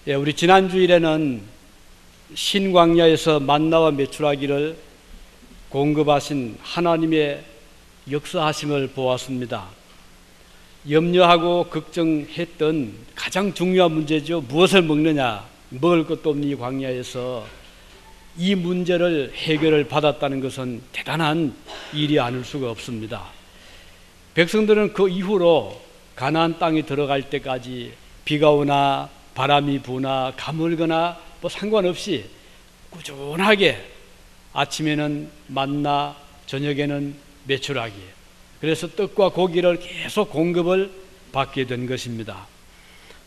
우리 지난주일에는 신광야에서 만나와 메추라기를 공급하신 하나님의 역사하심을 보았습니다. 염려하고 걱정했던 가장 중요한 문제죠. 무엇을 먹느냐, 먹을 것도 없는 이 광야에서 이 문제를 해결을 받았다는 것은 대단한 일이 아닐 수가 없습니다. 백성들은 그 이후로 가나안 땅에 들어갈 때까지 비가 오나 바람이 부나 가물거나 뭐 상관없이 꾸준하게 아침에는 만나, 저녁에는 메추라기, 그래서 떡과 고기를 계속 공급을 받게 된 것입니다.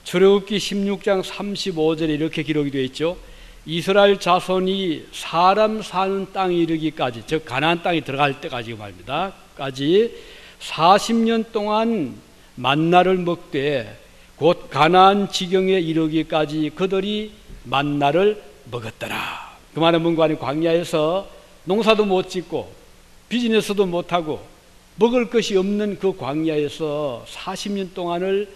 출애굽기 16장 35절에 이렇게 기록이 되어 있죠. 이스라엘 자손이 사람 사는 땅에 이르기까지, 즉 가나안 땅에 들어갈 때까지 말입니다. 까지 40년 동안 만나를 먹되 곧 가나안 지경에 이르기까지 그들이 만나를 먹었더라. 그 말은 뭔가 아니고 광야에서 농사도 못 짓고 비즈니스도 못하고 먹을 것이 없는 그 광야에서 40년 동안을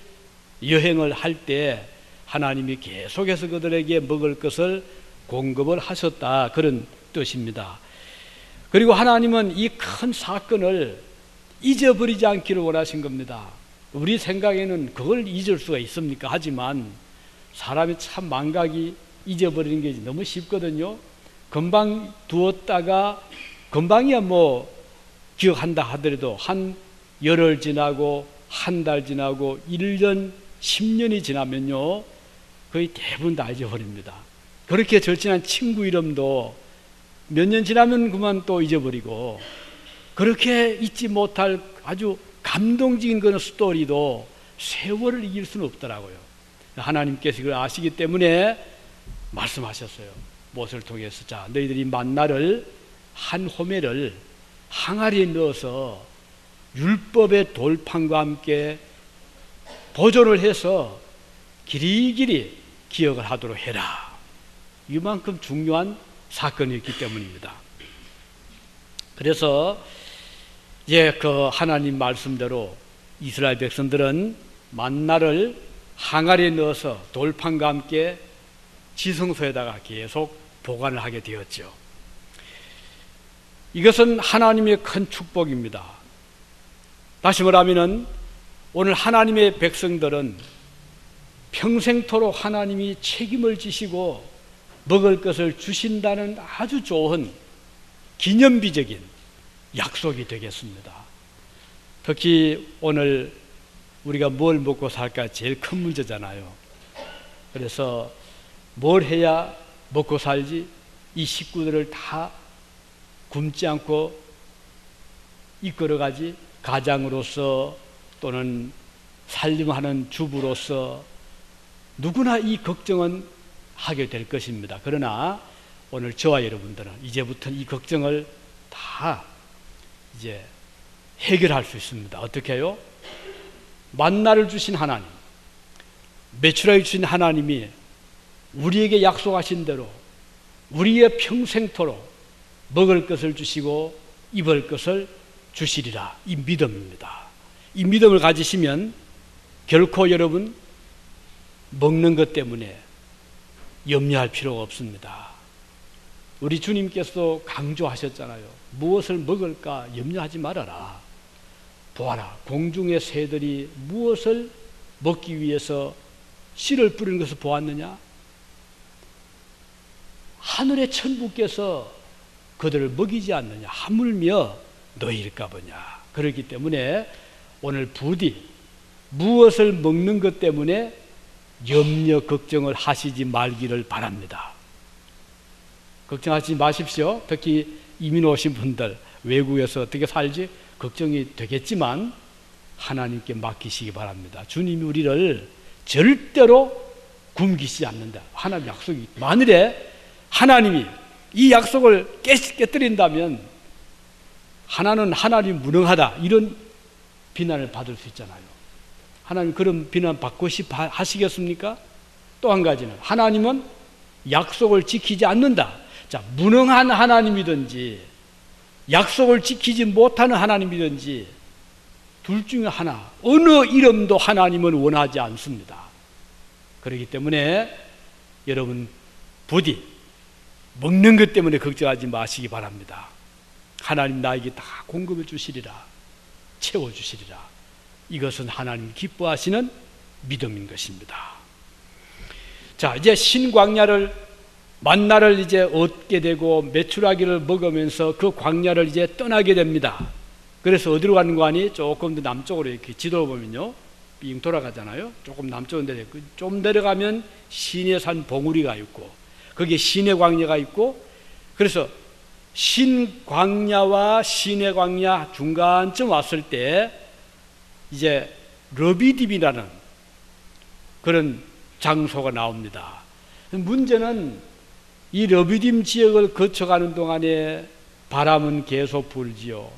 여행을 할 때 하나님이 계속해서 그들에게 먹을 것을 공급을 하셨다, 그런 뜻입니다. 그리고 하나님은 이 큰 사건을 잊어버리지 않기를 원하신 겁니다. 우리 생각에는 그걸 잊을 수가 있습니까? 하지만 사람이 참 망각이 잊어버리는 게 너무 쉽거든요. 금방 두었다가 금방이야 뭐 기억한다 하더라도 한 열흘 지나고 한 달 지나고 1년, 10년이 지나면요 거의 대부분 다 잊어버립니다. 그렇게 절친한 친구 이름도 몇 년 지나면 그만 또 잊어버리고, 그렇게 잊지 못할 아주 감동적인 그런 스토리도 세월을 이길 수는 없더라고요. 하나님께서 그걸 아시기 때문에 말씀하셨어요. 모세를 통해서, 자, 너희들이 만나를 한 호멜을 항아리에 넣어서 율법의 돌판과 함께 보존을 해서 길이길이 기억을 하도록 해라. 이만큼 중요한 사건이었기 때문입니다. 그래서 이제 그 하나님 말씀대로 이스라엘 백성들은 만나를 항아리에 넣어서 돌판과 함께 지성소에다가 계속 보관을 하게 되었죠. 이것은 하나님의 큰 축복입니다. 다시 말하면 오늘 하나님의 백성들은 평생토록 하나님이 책임을 지시고 먹을 것을 주신다는 아주 좋은 기념비적인 약속이 되겠습니다. 특히 오늘 우리가 뭘 먹고 살까 제일 큰 문제잖아요. 그래서 뭘 해야 먹고 살지, 이 식구들을 다 굶지 않고 이끌어가지, 가장으로서 또는 살림하는 주부로서 누구나 이 걱정은 하게 될 것입니다. 그러나 오늘 저와 여러분들은 이제부터 이 걱정을 다 이제 해결할 수 있습니다. 어떻게 해요? 만나를 주신 하나님, 메추라기 주신 하나님이 우리에게 약속하신 대로 우리의 평생토록 먹을 것을 주시고 입을 것을 주시리라. 이 믿음입니다. 이 믿음을 가지시면 결코 여러분 먹는 것 때문에 염려할 필요가 없습니다. 우리 주님께서도 강조하셨잖아요. 무엇을 먹을까 염려하지 말아라. 보아라, 공중의 새들이 무엇을 먹기 위해서 씨를 뿌리는 것을 보았느냐? 하늘의 천부께서 그들을 먹이지 않느냐? 하물며 너희일까 보냐? 그렇기 때문에 오늘 부디 무엇을 먹는 것 때문에 염려, 걱정을 하시지 말기를 바랍니다. 걱정하지 마십시오. 특히 이민 오신 분들, 외국에서 어떻게 살지 걱정이 되겠지만 하나님께 맡기시기 바랍니다. 주님이 우리를 절대로 굶기시지 않는다. 하나님 약속이, 만일에 하나님이 이 약속을 깨뜨린다면 하나는 하나님 무능하다, 이런 비난을 받을 수 있잖아요. 하나님 그런 비난 받고 싶어 하시겠습니까? 또 한 가지는 하나님은 약속을 지키지 않는다. 자, 무능한 하나님이든지 약속을 지키지 못하는 하나님이든지 둘 중에 하나, 어느 이름도 하나님은 원하지 않습니다. 그렇기 때문에 여러분 부디 먹는 것 때문에 걱정하지 마시기 바랍니다. 하나님 나에게 다 공급해 주시리라, 채워 주시리라. 이것은 하나님 기뻐하시는 믿음인 것입니다. 자, 이제 신광야를 만나를 이제 얻게 되고 메추라기를 먹으면서 그 광야를 이제 떠나게 됩니다. 그래서 어디로 가는 거 아니? 조금 더 남쪽으로 이렇게 지도를 보면요, 빙 돌아가잖아요. 조금 남쪽으로 내려가고, 좀 내려가면 시내산 봉우리가 있고, 거기에 시내 광야가 있고, 그래서 신광야와 시내 광야 중간쯤 왔을 때 이제 르비딤이라는 그런 장소가 나옵니다. 문제는 이 르비딤 지역을 거쳐가는 동안에 바람은 계속 불지요.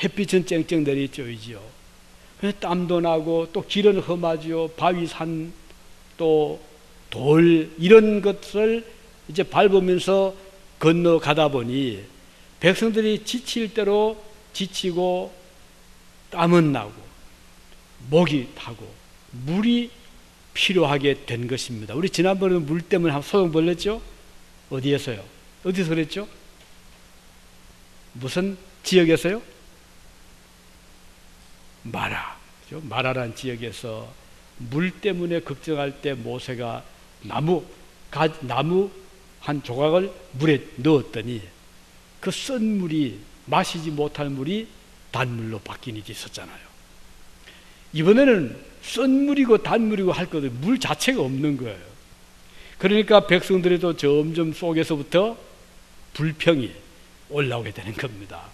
햇빛은 쨍쨍 내리쬐지요. 땀도 나고 또 길은 험하지요. 바위산 또 돌 이런 것을 이제 밟으면서 건너가다 보니 백성들이 지칠 대로 지치고 땀은 나고 목이 타고 물이 필요하게 된 것입니다. 우리 지난번에 물 때문에 한번 소용 벌렸죠? 어디에서요? 어디서 그랬죠? 무슨 지역에서요? 마라. 마라라는 지역에서 물 때문에 걱정할 때 모세가 나무 한 조각을 물에 넣었더니 그 쓴 물이, 마시지 못할 물이 단물로 바뀐 일이 있었잖아요. 이번에는 쓴 물이고 단물이고 할 것도 물 자체가 없는 거예요. 그러니까 백성들에도 점점 속에서부터 불평이 올라오게 되는 겁니다.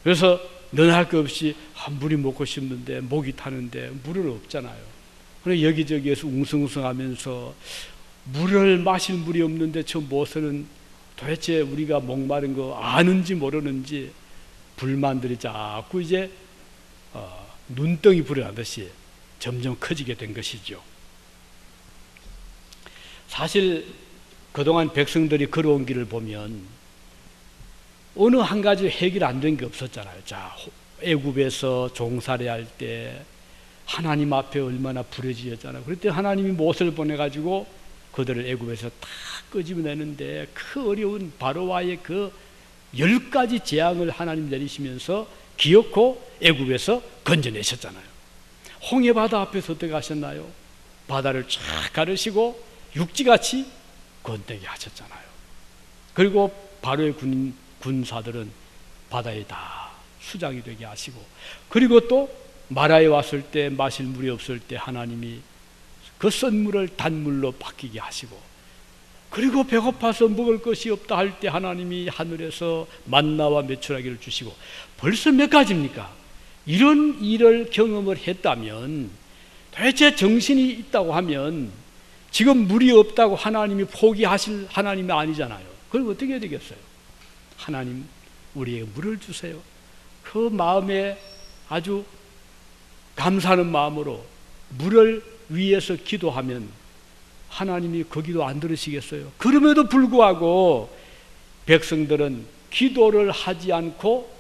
그래서 너나 할 것 없이 물이 먹고 싶는데 목이 타는데 물은 없잖아요. 그래서 여기저기에서 웅성웅성하면서 물을 마실 물이 없는데 저 모세는 도대체 우리가 목마른 거 아는지 모르는지 불만들이 자꾸 이제 눈덩이 불이 나듯이 점점 커지게 된 것이죠. 사실 그동안 백성들이 걸어온 길을 보면 어느 한 가지 해결 안 된 게 없었잖아요. 자, 애굽에서 종살이할 때 하나님 앞에 얼마나 부르짖었잖아요. 그때 하나님이 모세를 보내가지고 그들을 애굽에서 다 끄집어내는데 그 어려운 바로와의 그 10가지 재앙을 하나님 내리시면서 기어코 애굽에서 건져내셨잖아요. 홍해바다 앞에서 어떻게 하셨나요? 바다를 쫙 가르시고 육지같이 건너게 하셨잖아요. 그리고 바로의 군사들은 바다에 다 수장이 되게 하시고, 그리고 또 마라에 왔을 때 마실 물이 없을 때 하나님이 그 쓴 물을 단물로 바뀌게 하시고, 그리고 배고파서 먹을 것이 없다 할 때 하나님이 하늘에서 만나와 메추라기를 주시고, 벌써 몇 가지입니까? 이런 일을 경험을 했다면, 도대체 정신이 있다고 하면 지금 물이 없다고 하나님이 포기하실 하나님이 아니잖아요. 그럼 어떻게 해야 되겠어요? 하나님, 우리에게 물을 주세요. 그 마음에 아주 감사하는 마음으로 물을 위해서 기도하면 하나님이 그 기도 안 들으시겠어요? 그럼에도 불구하고 백성들은 기도를 하지 않고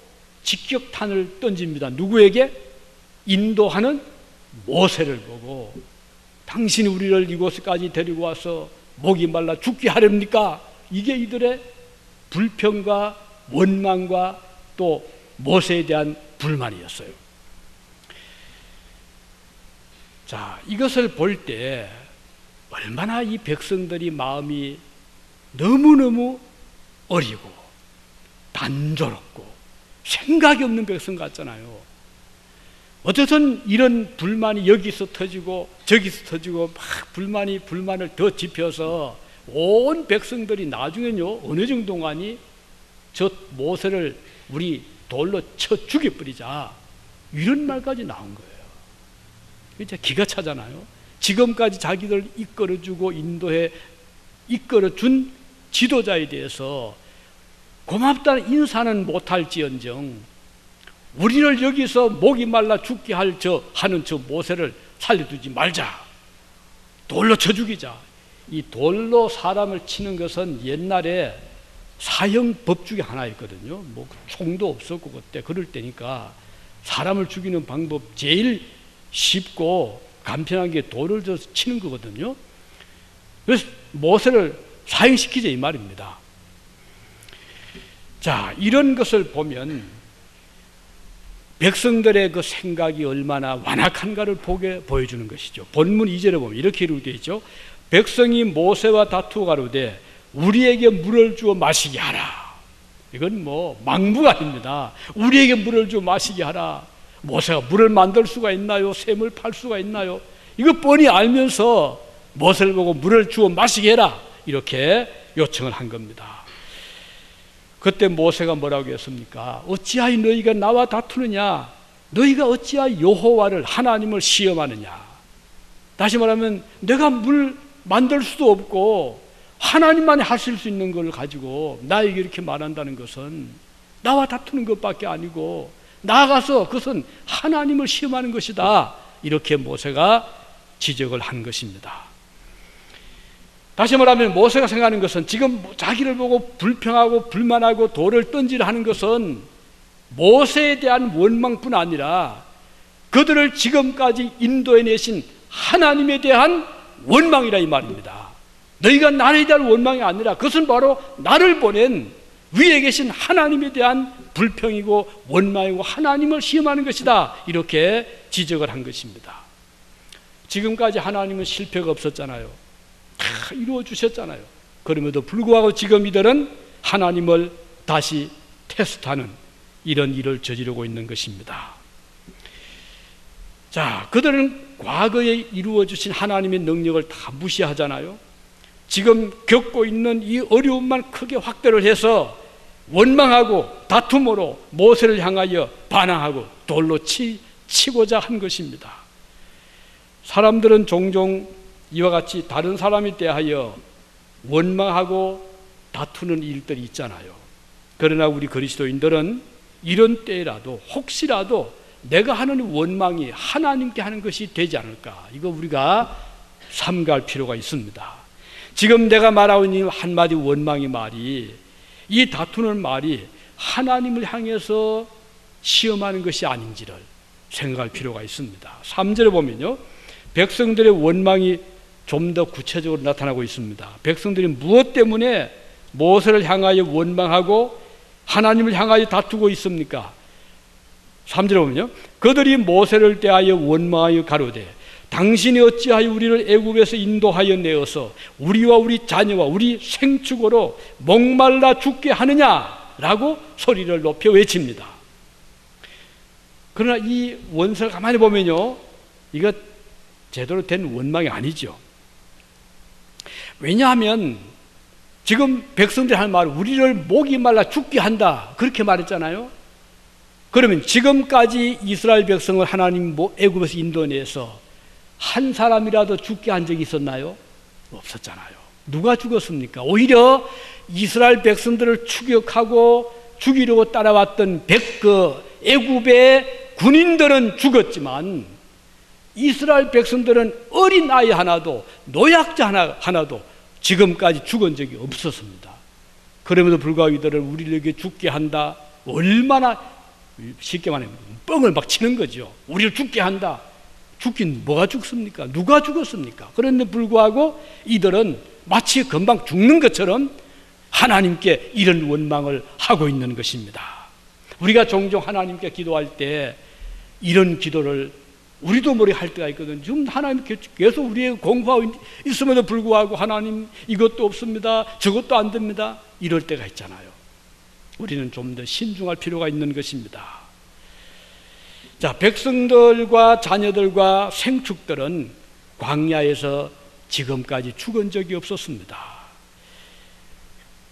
직격탄을 던집니다. 누구에게? 인도하는 모세를 보고, 당신이 우리를 이곳까지 데리고 와서 목이 말라 죽게 하렵니까? 이게 이들의 불평과 원망과 또 모세에 대한 불만이었어요. 자, 이것을 볼 때 얼마나 이 백성들이 마음이 너무너무 어리고 단조롭고 생각이 없는 백성 같잖아요. 어쨌든 이런 불만이 여기서 터지고 저기서 터지고 막 불만을 더 짚혀서 온 백성들이 나중에는요, 어느 정도가니 저 모세를 우리 돌로 쳐 죽여버리자, 이런 말까지 나온 거예요. 진짜 기가 차잖아요. 지금까지 자기들 이끌어주고 인도해 이끌어준 지도자에 대해서 고맙다는 인사는 못할지언정 우리를 여기서 목이 말라 죽게 하는 저 모세를 살려두지 말자, 돌로 쳐 죽이자. 이 돌로 사람을 치는 것은 옛날에 사형법 중에 하나였거든요. 뭐 총도 없었고 그때 그럴 때니까 사람을 죽이는 방법 제일 쉽고 간편한 게 돌을 져서 치는 거거든요. 그래서 모세를 사형시키자 이 말입니다. 자, 이런 것을 보면 백성들의 그 생각이 얼마나 완악한가를 보여주는 것이죠. 본문 2절에 보면 이렇게 이루어져 있죠. 백성이 모세와 다투어 가로되 우리에게 물을 주어 마시게 하라. 이건 뭐 망부가 아닙니다. 우리에게 물을 주어 마시게 하라. 모세가 물을 만들 수가 있나요? 샘을 팔 수가 있나요? 이거 뻔히 알면서 모세를 보고 물을 주어 마시게 해라 이렇게 요청을 한 겁니다. 그때 모세가 뭐라고 했습니까? 어찌하여 너희가 나와 다투느냐? 너희가 어찌하여 여호와를 하나님을 시험하느냐? 다시 말하면 내가 물 만들 수도 없고 하나님만이 하실 수 있는 걸 가지고 나에게 이렇게 말한다는 것은 나와 다투는 것밖에 아니고 나아가서 그것은 하나님을 시험하는 것이다. 이렇게 모세가 지적을 한 것입니다. 다시 말하면 모세가 생각하는 것은 지금 자기를 보고 불평하고 불만하고 돌을 던지려 하는 것은 모세에 대한 원망뿐 아니라 그들을 지금까지 인도해 내신 하나님에 대한 원망이라 이 말입니다. 너희가 나에 대한 원망이 아니라 그것은 바로 나를 보낸 위에 계신 하나님에 대한 불평이고 원망이고 하나님을 시험하는 것이다. 이렇게 지적을 한 것입니다. 지금까지 하나님은 실패가 없었잖아요. 다 이루어 주셨잖아요. 그럼에도 불구하고 지금 이들은 하나님을 다시 테스트하는 이런 일을 저지르고 있는 것입니다. 자, 그들은 과거에 이루어 주신 하나님의 능력을 다 무시하잖아요. 지금 겪고 있는 이 어려움만 크게 확대를 해서 원망하고 다툼으로 모세를 향하여 반항하고 돌로 치고자 한 것입니다. 사람들은 종종 이와 같이 다른 사람에 대하여 원망하고 다투는 일들이 있잖아요. 그러나 우리 그리스도인들은 이런 때라도 혹시라도 내가 하는 원망이 하나님께 하는 것이 되지 않을까, 이거 우리가 삼가할 필요가 있습니다. 지금 내가 말하고 있는 한마디 원망의 말이, 이 다투는 말이 하나님을 향해서 시험하는 것이 아닌지를 생각할 필요가 있습니다. 3절에 보면요, 백성들의 원망이 좀 더 구체적으로 나타나고 있습니다. 백성들이 무엇 때문에 모세를 향하여 원망하고 하나님을 향하여 다투고 있습니까? 3절에 보면요, 그들이 모세를 대하여 원망하여 가로되 당신이 어찌하여 우리를 애굽에서 인도하여 내어서 우리와 우리 자녀와 우리 생축으로 목말라 죽게 하느냐라고 소리를 높여 외칩니다. 그러나 이 원서를 가만히 보면요, 이거 제대로 된 원망이 아니죠. 왜냐하면 지금 백성들이 하는 말, 우리를 목이 말라 죽게 한다, 그렇게 말했잖아요. 그러면 지금까지 이스라엘 백성을 하나님 애굽에서 인도내서 한 사람이라도 죽게 한 적이 있었나요? 없었잖아요. 누가 죽었습니까? 오히려 이스라엘 백성들을 추격하고 죽이려고 따라왔던 애굽의 군인들은 죽었지만 이스라엘 백성들은 어린 아이 하나도, 노약자 하나도 지금까지 죽은 적이 없었습니다. 그럼에도 불구하고 이들을 우리에게 죽게 한다, 얼마나 쉽게 말하면 뻥을 막 치는 거죠. 우리를 죽게 한다. 죽긴 뭐가 죽습니까? 누가 죽었습니까? 그런데 불구하고 이들은 마치 금방 죽는 것처럼 하나님께 이런 원망을 하고 있는 것입니다. 우리가 종종 하나님께 기도할 때 이런 기도를 우리도 모르게 할 때가 있거든요. 지금 하나님 계속 우리에게 공부하고 있음에도 불구하고 하나님 이것도 없습니다, 저것도 안 됩니다, 이럴 때가 있잖아요. 우리는 좀 더 신중할 필요가 있는 것입니다. 자, 백성들과 자녀들과 생축들은 광야에서 지금까지 죽은 적이 없었습니다.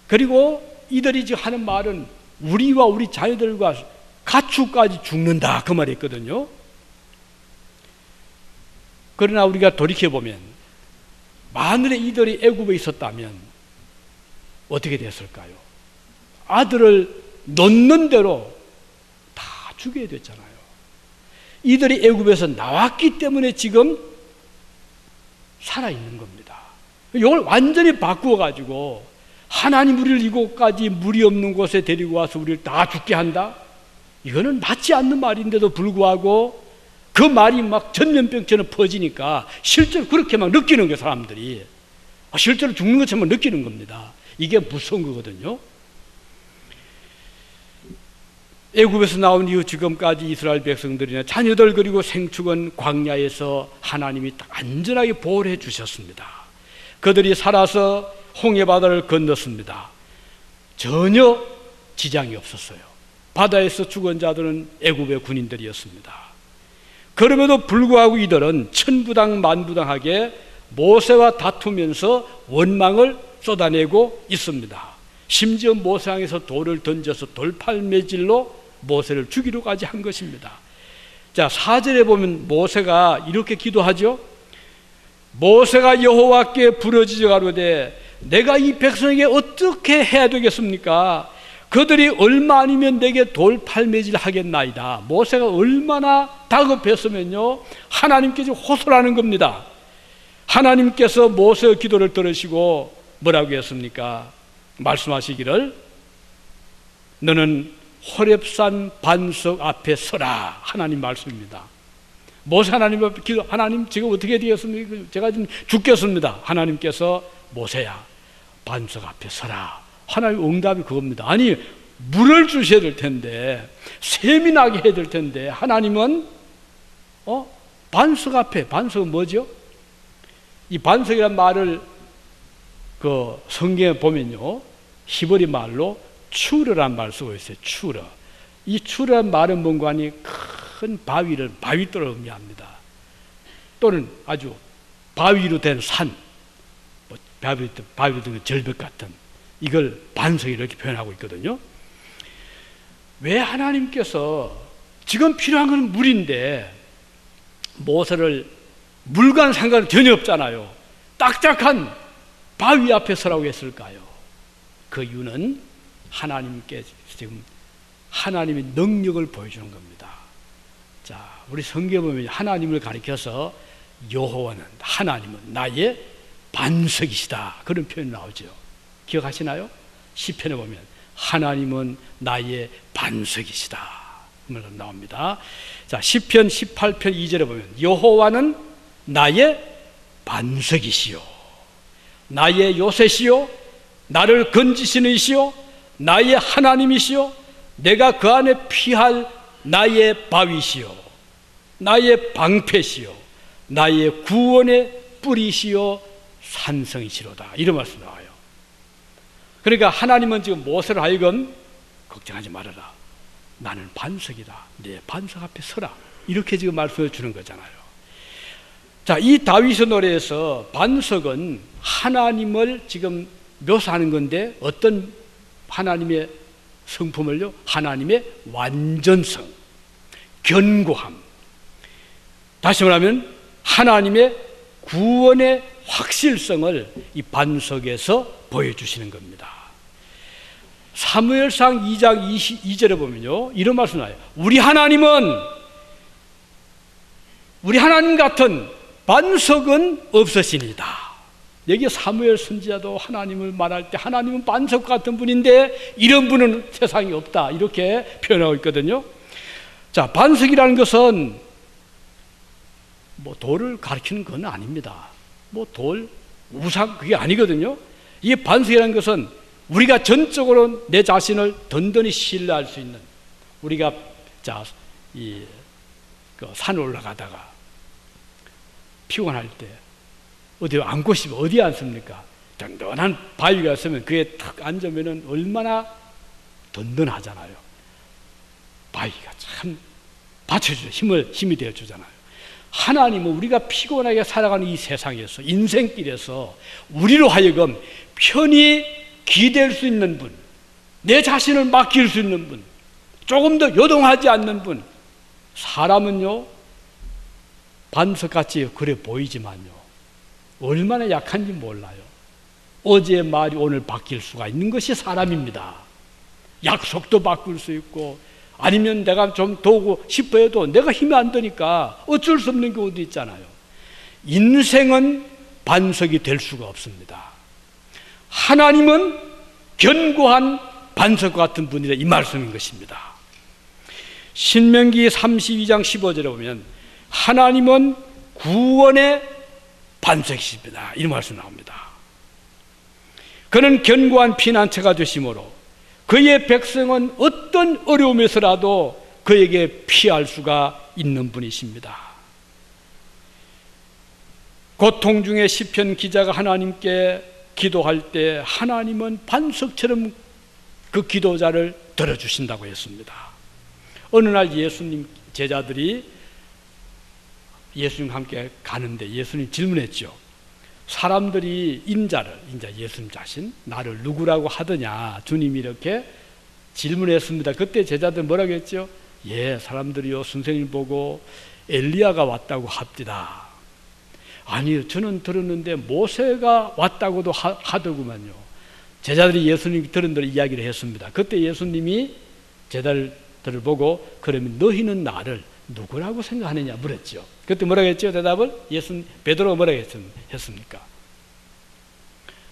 그리고 이들이 지금 하는 말은 우리와 우리 자녀들과 가축까지 죽는다, 그 말이었거든요. 그러나 우리가 돌이켜보면 만일에 이들이 애굽에 있었다면 어떻게 됐을까요? 아들을 놓는 대로 다 죽여야 됐잖아요. 이들이 애굽에서 나왔기 때문에 지금 살아있는 겁니다. 이걸 완전히 바꾸어가지고 하나님 우리를 이곳까지 물이 없는 곳에 데리고 와서 우리를 다 죽게 한다? 이거는 맞지 않는 말인데도 불구하고 그 말이 막 전염병처럼 퍼지니까 실제로 그렇게 막 느끼는 거예요, 사람들이. 실제로 죽는 것처럼 느끼는 겁니다. 이게 무서운 거거든요. 애굽에서 나온 이후 지금까지 이스라엘 백성들이나 자녀들 그리고 생축은 광야에서 하나님이 안전하게 보호를 해 주셨습니다. 그들이 살아서 홍해바다를 건넜습니다. 전혀 지장이 없었어요. 바다에서 죽은 자들은 애굽의 군인들이었습니다. 그럼에도 불구하고 이들은 천부당만부당하게 모세와 다투면서 원망을 쏟아내고 있습니다. 심지어 모세 향해서 돌을 던져서 돌팔매질로 모세를 죽이려까지 한 것입니다. 자, 4절에 보면 모세가 이렇게 기도하죠. 모세가 여호와께 부르짖어 가로되 내가 이 백성에게 어떻게 해야 되겠습니까? 그들이 얼마 아니면 내게 돌팔매질 하겠나이다. 모세가 얼마나 다급했으면요, 하나님께 호소하는 겁니다. 하나님께서 모세의 기도를 들으시고 뭐라고 했습니까? 말씀하시기를 너는 호렙산 반석 앞에 서라. 하나님 말씀입니다. 모세 하나님 앞에 기도, 하나님 지금 어떻게 되겠습니까? 제가 지금 죽겠습니다. 하나님께서 모세야 반석 앞에 서라. 하나님 응답이 그겁니다. 아니 물을 주셔야 될 텐데, 샘이 나게 해야 될 텐데 하나님은 반석 앞에, 반석은 뭐죠? 이 반석이란 말을 그 성경에 보면요, 히브리 말로 추르란 말 쓰고 있어요. 추르. 이 추르란 말은 뭔가 하니 큰 바위를, 바위돌을 의미합니다. 또는 아주 바위로 된 산, 바위로 된 절벽 같은, 이걸 반석이 이렇게 표현하고 있거든요. 왜 하나님께서 지금 필요한 건 물인데 모세를 물과는 상관은 전혀 없잖아요. 딱딱한 바위 앞에 서라고 했을까요? 그 이유는 하나님께 지금 하나님의 능력을 보여주는 겁니다. 자, 우리 성경에 보면 하나님을 가리켜서 여호와는, 하나님은 나의 반석이시다, 그런 표현이 나오죠. 기억하시나요? 시편에 보면 하나님은 나의 반석이시다 나옵니다. 자, 시편 18편 2절에 보면 여호와는 나의 반석이시요 나의 요새시요 나를 건지시는 이시요 나의 하나님이시요 내가 그 안에 피할 나의 바위시요 나의 방패시요 나의 구원의 뿌리시요 산성이시로다, 이런 말씀 나와요. 그러니까 하나님은 지금 모세를 하여금 걱정하지 말아라, 나는 반석이다, 내 반석 앞에 서라, 이렇게 지금 말씀해 주는 거잖아요. 자, 이 다윗의 노래에서 반석은 하나님을 지금 묘사하는 건데 어떤 하나님의 성품을요? 하나님의 완전성, 견고함, 다시 말하면 하나님의 구원의 확실성을 이 반석에서 보여주시는 겁니다. 사무엘상 2장 22절에 보면요, 이런 말씀 나와요. 우리 하나님 같은 반석은 없으시니다. 여기 사무엘 선지자도 하나님을 말할 때 하나님은 반석 같은 분인데 이런 분은 세상에 없다, 이렇게 표현하고 있거든요. 자, 반석이라는 것은 뭐 돌을 가리키는 건 아닙니다. 뭐 돌, 우상, 그게 아니거든요. 이 반석이라는 것은 우리가 전적으로 내 자신을 든든히 신뢰할 수 있는, 우리가 산에 올라가다가 피곤할 때 어디 앉고 싶으면 어디에 앉습니까? 든든한 바위가 있으면 그에 탁 앉으면 얼마나 든든하잖아요. 바위가 참 받쳐주죠. 힘이 되어주잖아요. 하나님은 우리가 피곤하게 살아가는 이 세상에서, 인생길에서 우리로 하여금 편히 기댈 수 있는 분, 내 자신을 맡길 수 있는 분, 조금 더 요동하지 않는 분. 사람은요 반석같이 그래 보이지만요 얼마나 약한지 몰라요. 어제의 말이 오늘 바뀔 수가 있는 것이 사람입니다. 약속도 바꿀 수 있고, 아니면 내가 좀 도우고 싶어 해도 내가 힘이 안 드니까 어쩔 수 없는 경우도 있잖아요. 인생은 반석이 될 수가 없습니다. 하나님은 견고한 반석 같은 분이다, 이 말씀인 것입니다. 신명기 32장 15절에 보면 하나님은 구원의 반석이십니다, 이런 말씀 나옵니다. 그는 견고한 피난처가 되심으로 그의 백성은 어떤 어려움에서라도 그에게 피할 수가 있는 분이십니다. 고통 중에 시편 기자가 하나님께 기도할 때 하나님은 반석처럼 그 기도자를 들어주신다고 했습니다. 어느 날 예수님 제자들이 예수님과 함께 가는데 예수님 질문했죠. 사람들이 인자를, 인자 예수님 자신, 나를 누구라고 하더냐? 주님이 이렇게 질문했습니다. 그때 제자들 뭐라고 했죠? 예, 사람들이요 선생님 보고 엘리야가 왔다고 합디다. 아니요, 저는 들었는데 모세가 왔다고도 하더구만요. 제자들이 예수님이 들은 대로 이야기를 했습니다. 그때 예수님이 제자들을 보고 그러면 너희는 나를 누구라고 생각하느냐 물었죠. 그때 뭐라고 했죠? 대답을 베드로가 뭐라고 했습니까?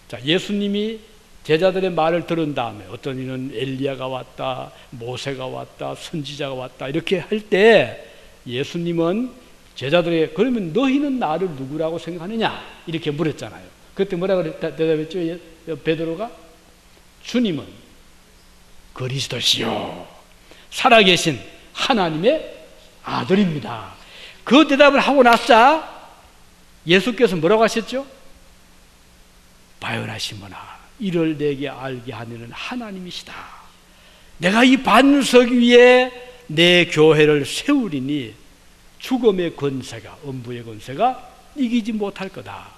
자, 예수님이 제자들의 말을 들은 다음에 어떤 이는 엘리야가 왔다, 모세가 왔다, 선지자가 왔다 이렇게 할 때 예수님은 제자들에게 그러면 너희는 나를 누구라고 생각하느냐 이렇게 물었잖아요. 그때 뭐라고 대답했죠? 베드로가 주님은 그리스도시요 살아계신 하나님의 아들입니다. 그 대답을 하고 나자 예수께서 뭐라고 하셨죠? 바요나 시몬아, 이를 내게 알게 하는 하나님이시다. 내가 이 반석 위에 내 교회를 세우리니 죽음의 권세가, 음부의 권세가 이기지 못할 거다.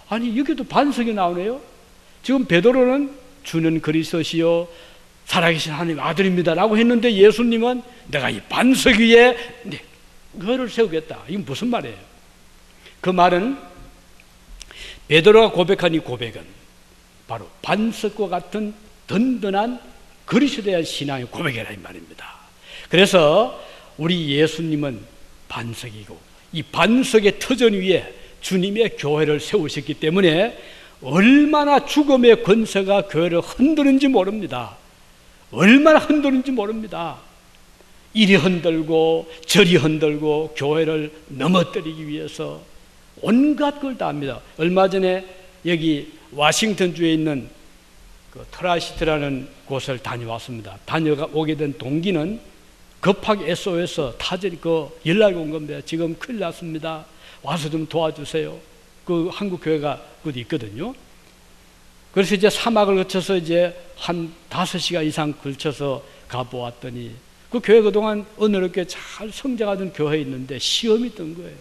아니 여기도 반석이 나오네요. 지금 베드로는 주는 그리스도시요 살아계신 하나님의 아들입니다 라고 했는데 예수님은 내가 이 반석 위에 그거를 세우겠다. 이건 무슨 말이에요? 그 말은 베드로가 고백한 이 고백은 바로 반석과 같은 든든한 그리스도에 대한 신앙의 고백이라 이 말입니다. 그래서 우리 예수님은 반석이고 이 반석의 터전 위에 주님의 교회를 세우셨기 때문에 얼마나 죽음의 권세가 교회를 흔드는지 모릅니다. 얼마나 흔드는지 모릅니다. 이리 흔들고 저리 흔들고 교회를 넘어뜨리기 위해서 온갖 걸 다 합니다. 얼마 전에 여기 워싱턴주에 있는 그 트라시트라는 곳을 다녀왔습니다. 다녀오게 된 동기는 급하게 SOS 타전이 연락이 온 겁니다. 지금 큰일 났습니다. 와서 좀 도와주세요. 그 한국 교회가 어디 있거든요. 그래서 이제 사막을 거쳐서 이제 한 5시간 이상 걸쳐서 가보았더니 그 교회 그동안 은혜롭게 잘 성장하던 교회에 있는데 시험이 뜬 거예요.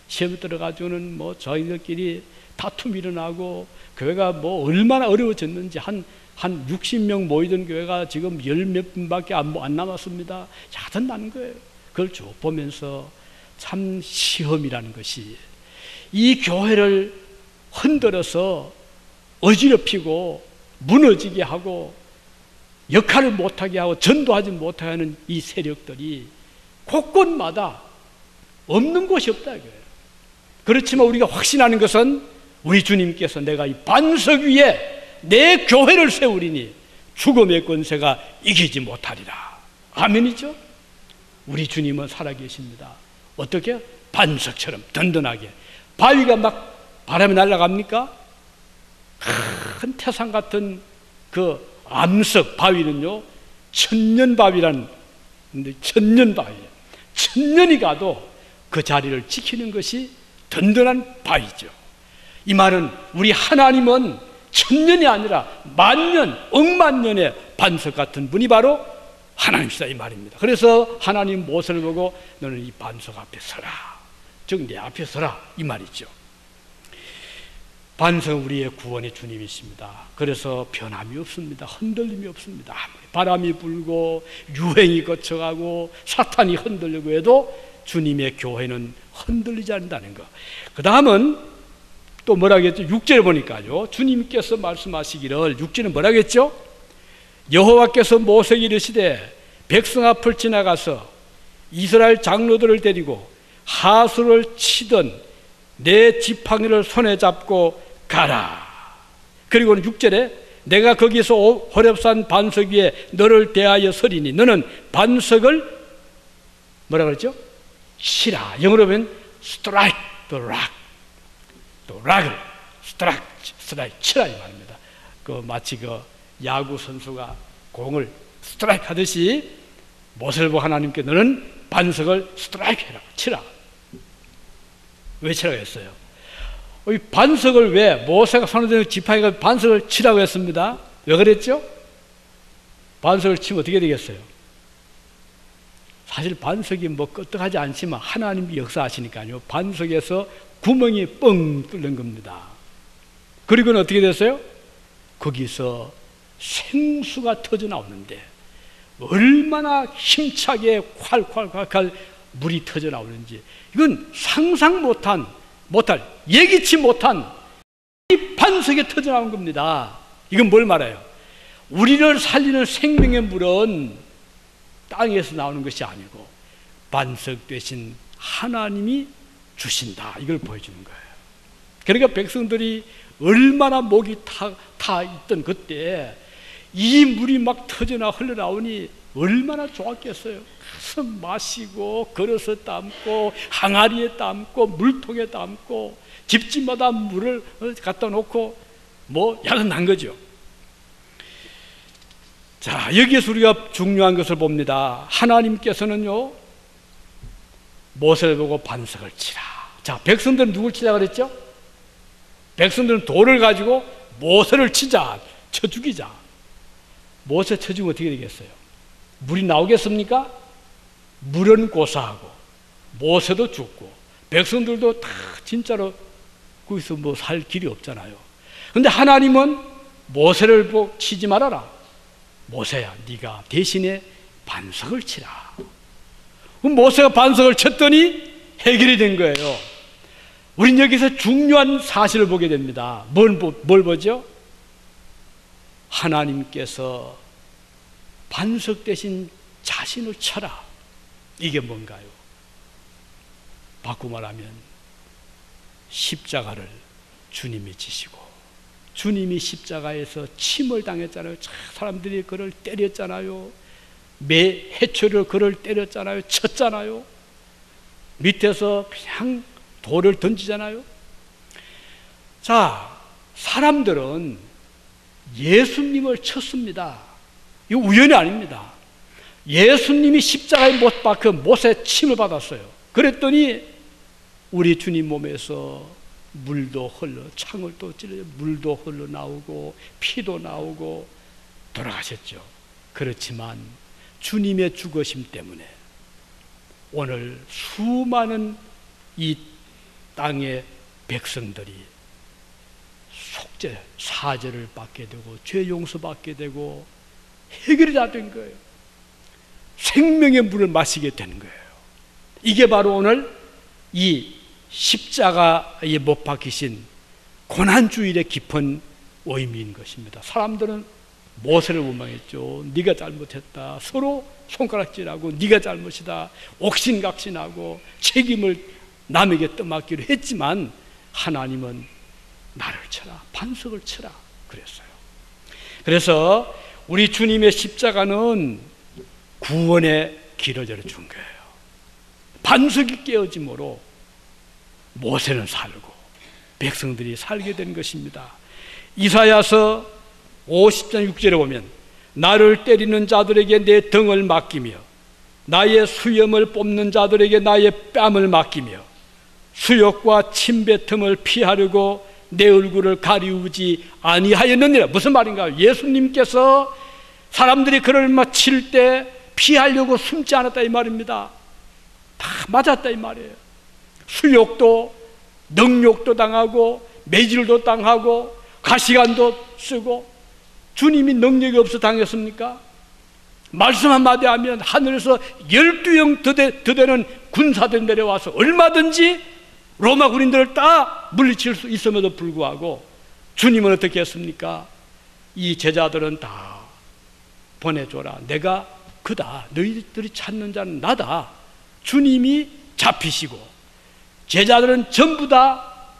시험이 들어가지고는 뭐 저희들끼리 다툼이 일어나고 교회가 뭐 얼마나 어려워졌는지 한 60명 모이던 교회가 지금 10몇 분밖에 안 남았습니다. 야단나는 거예요. 그걸 쭉 보면서 참 시험이라는 것이 이 교회를 흔들어서 어지럽히고 무너지게 하고 역할을 못하게 하고 전도하지 못하게 하는 이 세력들이 곳곳마다 없는 곳이 없다 이거예요. 그렇지만 우리가 확신하는 것은 우리 주님께서 내가 이 반석 위에 내 교회를 세우리니 죽음의 권세가 이기지 못하리라. 아멘이죠? 우리 주님은 살아계십니다. 어떻게? 반석처럼 든든하게. 바위가 막 바람에 날아갑니까? 큰 태산 같은 그 암석 바위는요, 천년바위라는, 천년바위예요. 천년이 가도 그 자리를 지키는 것이 든든한 바위죠. 이 말은 우리 하나님은 천년이 아니라 만년, 억만년의 반석 같은 분이 바로 하나님이시다 이 말입니다. 그래서 하나님 모세를 보고 너는 이 반석 앞에 서라. 즉 내 앞에 서라 이 말이죠. 반석은 우리의 구원의 주님이십니다. 그래서 변함이 없습니다. 흔들림이 없습니다. 바람이 불고 유행이 거쳐가고 사탄이 흔들려고 해도 주님의 교회는 흔들리지 않는다는 것. 그 다음은 또 뭐라고 했죠? 6절에 보니까요, 주님께서 말씀하시기를 6절은 뭐라고 했죠? 여호와께서 모세에게 이르시되 백성 앞을 지나가서 이스라엘 장로들을 데리고 하수를 치던 내 지팡이를 손에 잡고 가라. 그리고는 6절에 내가 거기서 호렙산 반석 위에 너를 대하여 서리니 너는 반석을 뭐라 그랬죠? 치라. 영어로 보면 strike the rock. 또 락을 strike 치라 이 말입니다. 마치 야구 선수가 공을 스트라이크 하듯이 모세를 보고 하나님께 너는 반석을 스트라이크 해라, 치라. 왜 치라고 했어요? 이 반석을 왜 모세가 손에 든 지팡이가 반석을 치라고 했습니다. 왜 그랬죠? 반석을 치면 어떻게 되겠어요? 사실 반석이 끄떡하지 않지만 하나님이 역사하시니까요. 반석에서 구멍이 뻥 뚫린 겁니다. 그리고는 어떻게 됐어요? 거기서 생수가 터져 나오는데 얼마나 힘차게 콸콸콸콸 물이 터져 나오는지 이건 상상 못할 예기치 못한 이 반석에 터져 나온 겁니다. 이건 뭘 말해요? 우리를 살리는 생명의 물은 땅에서 나오는 것이 아니고 반석 되신 하나님이 주신다. 이걸 보여주는 거예요. 그러니까 백성들이 얼마나 목이 타 있던 그때 이 물이 막 터져나 흘러나오니 얼마나 좋았겠어요. 가서 마시고 그릇에 담고 항아리에 담고 물통에 담고 집집마다 물을 갖다 놓고 야는 난 거죠. 자, 여기에서 우리가 중요한 것을 봅니다. 하나님께서는요 모세를 보고 반석을 치라. 자, 백성들은 누굴 치자 그랬죠? 백성들은 돌을 가지고 모세를 치자, 쳐 죽이자. 모세 쳐 죽으면 어떻게 되겠어요? 물이 나오겠습니까? 물은 고사하고 모세도 죽고 백성들도 다 진짜로 거기서 살 길이 없잖아요. 그런데 하나님은 모세를 보고 치지 말아라. 모세야, 네가 대신에 반석을 치라. 그럼 모세가 반석을 쳤더니 해결이 된 거예요. 우린 여기서 중요한 사실을 보게 됩니다. 뭘 보죠? 하나님께서 반석 대신 자신을 쳐라. 이게 뭔가요? 바꾸고 말하면 십자가를 주님이 지시고 주님이 십자가에서 침을 당했잖아요. 사람들이 그를 때렸잖아요. 매 해초를 그를 때렸잖아요. 쳤잖아요. 밑에서 그냥 돌을 던지잖아요. 자, 사람들은 예수님을 쳤습니다. 이거 우연이 아닙니다. 예수님이 십자가에 못 박혀 못에 침을 받았어요. 그랬더니 우리 주님 몸에서 물도 흘러, 창을 또 찔러 물도 흘러나오고 피도 나오고 돌아가셨죠. 그렇지만 주님의 죽으심 때문에 오늘 수많은 이 땅의 백성들이 속죄, 사죄를 받게 되고 죄 용서받게 되고 해결이 다 된 거예요. 생명의 물을 마시게 되는 거예요. 이게 바로 오늘 이 십자가에 못 박히신 고난주일의 깊은 의미인 것입니다. 사람들은 모세를 원망했죠. 네가 잘못했다. 서로 손가락질하고 네가 잘못이다. 옥신각신하고 책임을 남에게 떠맡기로 했지만 하나님은 나를 쳐라. 반석을 쳐라. 그랬어요. 그래서 우리 주님의 십자가는 구원의 길을 열어준 거예요. 반석이 깨어짐으로 모세는 살고 백성들이 살게 된 것입니다. 이사야서 50장 6절에 보면 나를 때리는 자들에게 내 등을 맡기며 나의 수염을 뽑는 자들에게 나의 뺨을 맡기며 수욕과 침뱉음을 피하려고 내 얼굴을 가리우지 아니하였느니라. 무슨 말인가요? 예수님께서 사람들이 그를 칠 때 피하려고 숨지 않았다 이 말입니다. 다 맞았다 이 말이에요. 수욕도 능욕도 당하고 매질도 당하고 가시관도 쓰고 주님이 능력이 없어 당했습니까? 말씀 한마디 하면 하늘에서 12형 더 되는 군사들 내려와서 얼마든지 로마 군인들을 다 물리칠 수 있음에도 불구하고 주님은 어떻게 했습니까? 이 제자들은 다 보내줘라. 내가 그다. 너희들이 찾는 자는 나다. 주님이 잡히시고 제자들은 전부 다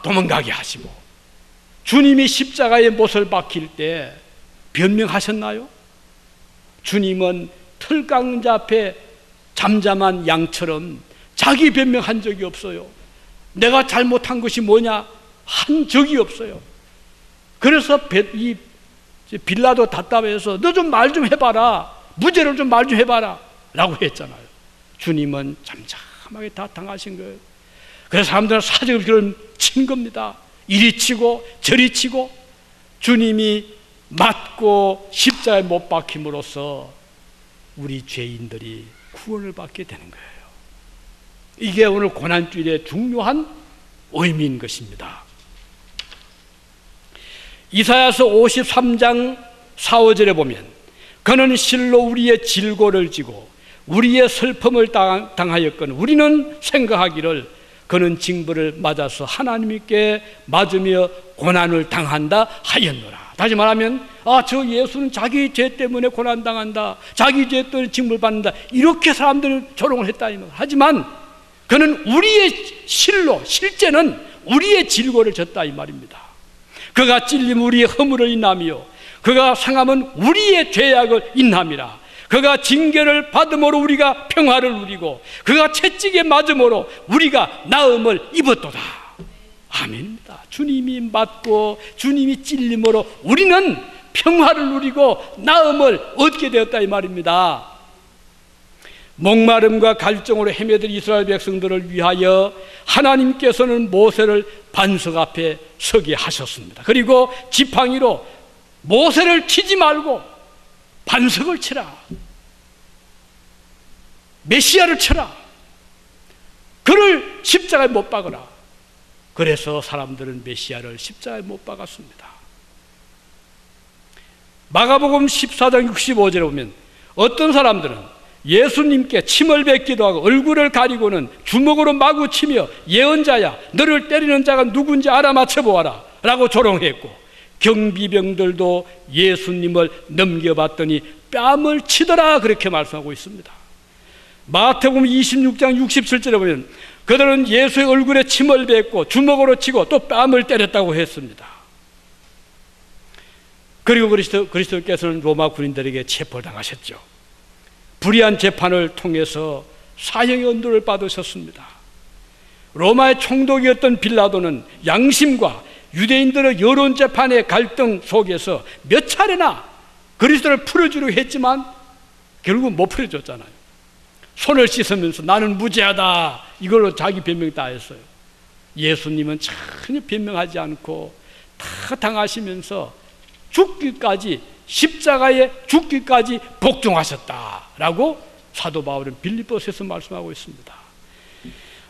도망가게 하시고 주님이 십자가에 못을 박힐 때 변명하셨나요? 주님은 털강자 앞에 잠잠한 양처럼 자기 변명한 적이 없어요. 내가 잘못한 것이 뭐냐? 한 적이 없어요. 그래서 이 빌라도 답답해서 너 좀 말 좀 해봐라, 무죄를 좀 말 좀 해봐라 라고 했잖아요. 주님은 잠잠하게 다 당하신 거예요. 그래서 사람들은 사정을 친 겁니다. 이리 치고 저리 치고. 주님이 맞고 십자가에 못 박힘으로써 우리 죄인들이 구원을 받게 되는 거예요. 이게 오늘 고난주일의 중요한 의미인 것입니다. 이사야서 53장 4, 5절에 보면 그는 실로 우리의 질고를 지고 우리의 슬픔을 당하였거늘 우리는 생각하기를 그는 징벌을 맞아서 하나님께 맞으며 고난을 당한다 하였노라. 다시 말하면 저 예수는 자기 죄 때문에 고난당한다, 자기 죄 때문에 징벌 받는다, 이렇게 사람들은 조롱을 했다. 하지만 그는 우리의 실로, 실제는 우리의 질고를 졌다 이 말입니다. 그가 찔림 우리의 허물을 인하며 그가 상함은 우리의 죄악을 인함이라. 그가 징계를 받음으로 우리가 평화를 누리고 그가 채찍에 맞음으로 우리가 나음을 입었도다. 아멘입니다. 주님이 맞고 주님이 찔림으로 우리는 평화를 누리고 나음을 얻게 되었다 이 말입니다. 목마름과 갈증으로 헤매들 이스라엘 백성들을 위하여 하나님께서는 모세를 반석 앞에 서게 하셨습니다. 그리고 지팡이로 모세를 치지 말고 반석을 치라, 메시아를 쳐라, 그를 십자가에 못 박으라. 그래서 사람들은 메시아를 십자가에 못 박았습니다. 마가복음 14장 65절에 보면 어떤 사람들은 예수님께 침을 뱉기도 하고 얼굴을 가리고는 주먹으로 마구 치며 예언자야, 너를 때리는 자가 누군지 알아맞혀 보아라 라고 조롱했고, 경비병들도 예수님을 넘겨봤더니 뺨을 치더라 그렇게 말씀하고 있습니다. 마태복음 26장 67절에 보면 그들은 예수의 얼굴에 침을 뱉고 주먹으로 치고 또 뺨을 때렸다고 했습니다. 그리고 그리스도께서는 로마 군인들에게 체포당하셨죠. 불의한 재판을 통해서 사형의 언도를 받으셨습니다. 로마의 총독이었던 빌라도는 양심과 유대인들의 여론 재판의 갈등 속에서 몇 차례나 그리스도를 풀어주려고 했지만 결국 못 풀어줬잖아요. 손을 씻으면서 나는 무죄하다 이걸로 자기 변명 다 했어요. 예수님은 전혀 변명하지 않고 다 당하시면서 죽기까지, 십자가에 죽기까지 복종하셨다라고 사도 바울은 빌립보서에서 말씀하고 있습니다.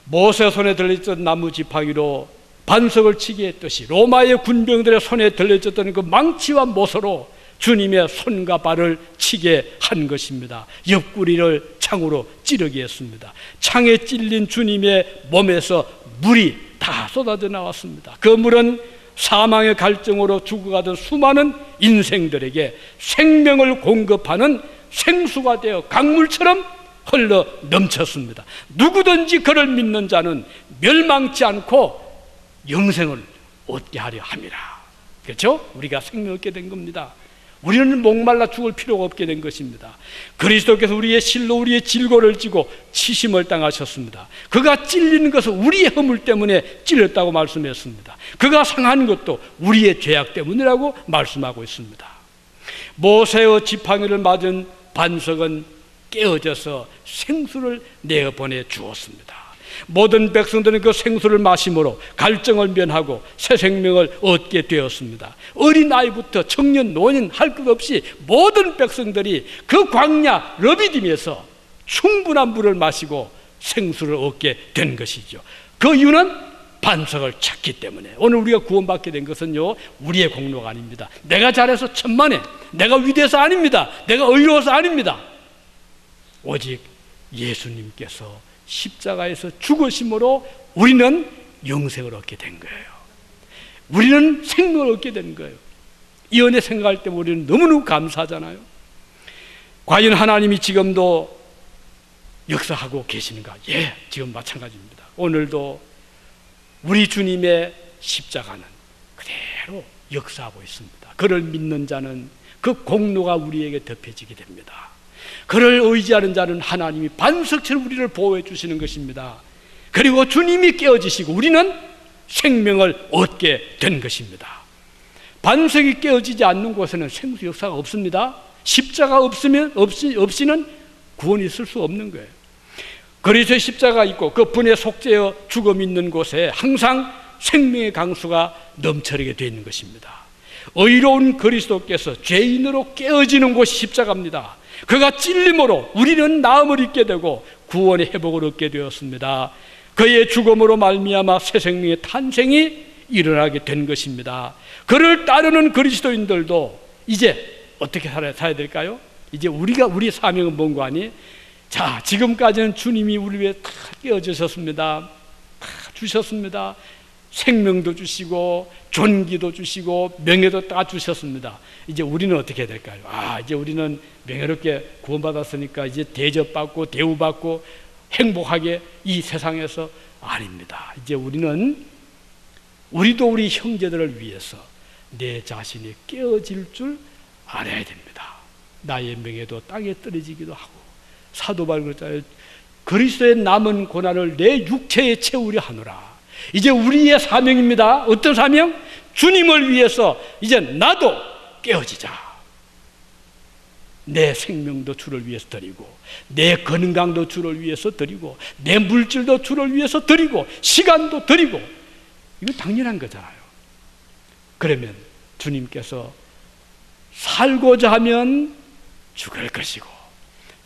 모세 손에 들려있던 나무 지팡이로 반석을 치게 했듯이 로마의 군병들의 손에 들려있던 그 망치와 모서로 주님의 손과 발을 치게 한 것입니다. 옆구리를 창으로 찌르게 했습니다. 창에 찔린 주님의 몸에서 물이 다 쏟아져 나왔습니다. 그 물은 사망의 갈증으로 죽어가던 수많은 인생들에게 생명을 공급하는 생수가 되어 강물처럼 흘러 넘쳤습니다. 누구든지 그를 믿는 자는 멸망치 않고 영생을 얻게 하려 함이라. 그렇죠? 우리가 생명 얻게 된 겁니다. 우리는 목말라 죽을 필요가 없게 된 것입니다. 그리스도께서 우리의 실로 우리의 질고를 지고 치심을 당하셨습니다. 그가 찔리는 것은 우리의 허물 때문에 찔렸다고 말씀했습니다. 그가 상한 것도 우리의 죄악 때문이라고 말씀하고 있습니다. 모세의 지팡이를 맞은 반석은 깨어져서 생수를 내어보내 주었습니다. 모든 백성들은 그 생수를 마심으로 갈증을 면하고 새 생명을 얻게 되었습니다. 어린아이부터 청년, 노인 할 것 없이 모든 백성들이 그 광야 러비딤에서 충분한 물을 마시고 생수를 얻게 된 것이죠. 그 이유는 반석을 찾기 때문에. 오늘 우리가 구원받게 된 것은요, 우리의 공로가 아닙니다. 내가 잘해서 천만에, 내가 위대해서 아닙니다. 내가 의로워서 아닙니다. 오직 예수님께서 십자가에서 죽으심으로 우리는 영생을 얻게 된 거예요. 우리는 생명을 얻게 된 거예요. 이 은혜 생각할 때 우리는 너무너무 감사하잖아요. 과연 하나님이 지금도 역사하고 계시는가? 예, 지금 마찬가지입니다. 오늘도 우리 주님의 십자가는 그대로 역사하고 있습니다. 그를 믿는 자는 그 공로가 우리에게 덮여지게 됩니다. 그를 의지하는 자는 하나님이 반석처럼 우리를 보호해 주시는 것입니다. 그리고 주님이 깨어지시고 우리는 생명을 얻게 된 것입니다. 반석이 깨어지지 않는 곳에는 생수 역사가 없습니다. 십자가 없이는 구원이 있을 수 없는 거예요. 그리스도의 십자가 있고 그 분에 속죄어 죽음이 있는 곳에 항상 생명의 강수가 넘쳐나게 되어 있는 것입니다. 의로운 그리스도께서 죄인으로 깨어지는 곳이 십자가입니다. 그가 찔림으로 우리는 나음을 입게 되고 구원의 회복을 얻게 되었습니다. 그의 죽음으로 말미암아 새 생명의 탄생이 일어나게 된 것입니다. 그를 따르는 그리스도인들도 이제 어떻게 살아야 될까요? 이제 우리 사명은 뭔가 하니? 자, 지금까지는 주님이 우리 위해 다 깨어주셨습니다. 다 주셨습니다. 생명도 주시고 존귀도 주시고 명예도 다 주셨습니다. 이제 우리는 어떻게 해야 될까요? 이제 우리는 명예롭게 구원받았으니까 이제 대접받고 대우받고 행복하게 이 세상에서 아닙니다. 이제 우리도 우리 형제들을 위해서 내 자신이 깨어질 줄 알아야 됩니다. 나의 명예도 땅에 떨어지기도 하고 사도 바울 그랬잖아요. 그리스도의 남은 고난을 내 육체에 채우려 하노라. 이제 우리의 사명입니다. 어떤 사명? 주님을 위해서 이제 나도 깨어지자. 내 생명도 주를 위해서 드리고 내 건강도 주를 위해서 드리고 내 물질도 주를 위해서 드리고 시간도 드리고, 이거 당연한 거잖아요. 그러면 주님께서 살고자 하면 죽을 것이고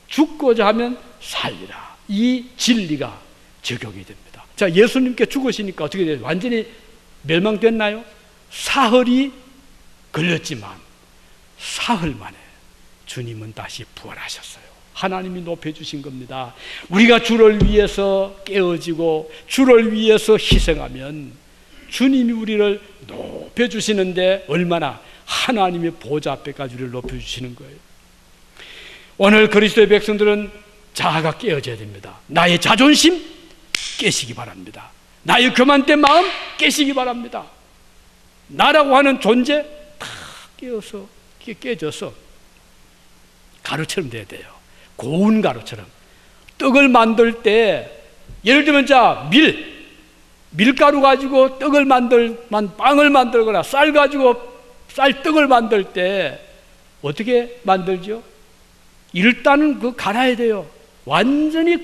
죽고자 하면 살리라, 이 진리가 적용이 됩니다. 자, 예수님께 죽으시니까 어떻게 돼요? 완전히 멸망됐나요? 사흘이 걸렸지만 사흘 만에 주님은 다시 부활하셨어요. 하나님이 높여주신 겁니다. 우리가 주를 위해서 깨어지고 주를 위해서 희생하면 주님이 우리를 높여주시는데 얼마나 하나님의 보좌 앞에까지 우리를 높여주시는 거예요. 오늘 그리스도의 백성들은 자아가 깨어져야 됩니다. 나의 자존심 깨시기 바랍니다. 나의 교만된 마음 깨시기 바랍니다. 나라고 하는 존재 다 깨져서 가루처럼 돼야 돼요. 고운 가루처럼. 떡을 만들 때 예를 들면 밀가루 가지고 빵을 만들거나 쌀 가지고 쌀떡을 만들 때 어떻게 만들죠? 일단은 갈아야 돼요. 완전히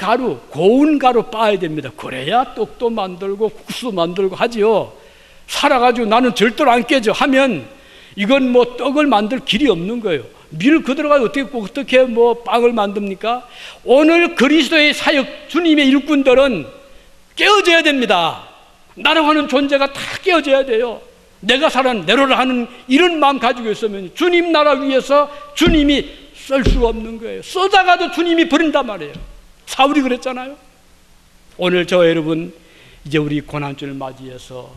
고운 가루 빻아야 됩니다. 그래야 떡도 만들고 국수도 만들고 하지요. 살아가지고 나는 절대로 안 깨져 하면 이건 떡을 만들 길이 없는 거예요. 밀 그대로 가지고 어떻게 빵을 만듭니까? 오늘 그리스도의 사역, 주님의 일꾼들은 깨어져야 됩니다. 나라고 하는 존재가 다 깨어져야 돼요. 내가 살아는 내로를 하는 이런 마음 가지고 있으면 주님 나라 위해서 주님이 쓸 수 없는 거예요. 쏘다가도 주님이 버린단 말이에요. 사울이 그랬잖아요. 오늘 저 여러분 이제 우리 고난주를 맞이해서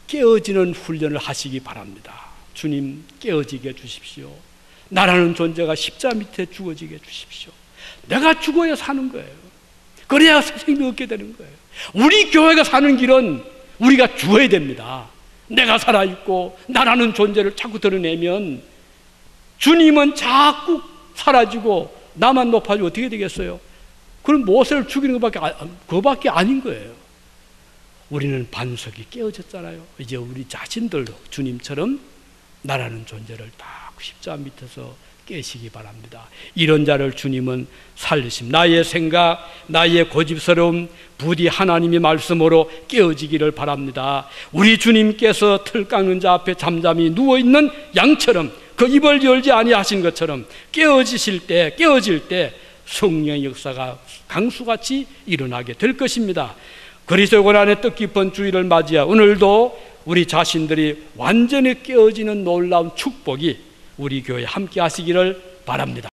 깨어지는 훈련을 하시기 바랍니다. 주님 깨어지게 해주십시오. 나라는 존재가 십자 밑에 죽어지게 해주십시오. 내가 죽어야 사는 거예요. 그래야 생명 얻게 되는 거예요. 우리 교회가 사는 길은 우리가 죽어야 됩니다. 내가 살아있고 나라는 존재를 자꾸 드러내면 주님은 자꾸 사라지고 나만 높아지고 어떻게 되겠어요? 그럼 모세를 죽이는 그거밖에 아닌 거예요. 우리는 반석이 깨어졌잖아요. 이제 우리 자신들도 주님처럼 나라는 존재를 다 십자 밑에서 깨시기 바랍니다. 이런 자를 주님은 살리심. 나의 생각, 나의 고집스러움 부디 하나님의 말씀으로 깨어지기를 바랍니다. 우리 주님께서 틀 깎는 자 앞에 잠잠히 누워있는 양처럼 그 입을 열지 아니하신 것처럼 깨어질 때 성령의 역사가 강수같이 일어나게 될 것입니다. 그리스도의 고난의 뜻깊은 주일을 맞이하 오늘도 우리 자신들이 완전히 깨어지는 놀라운 축복이 우리 교회에 함께 하시기를 바랍니다.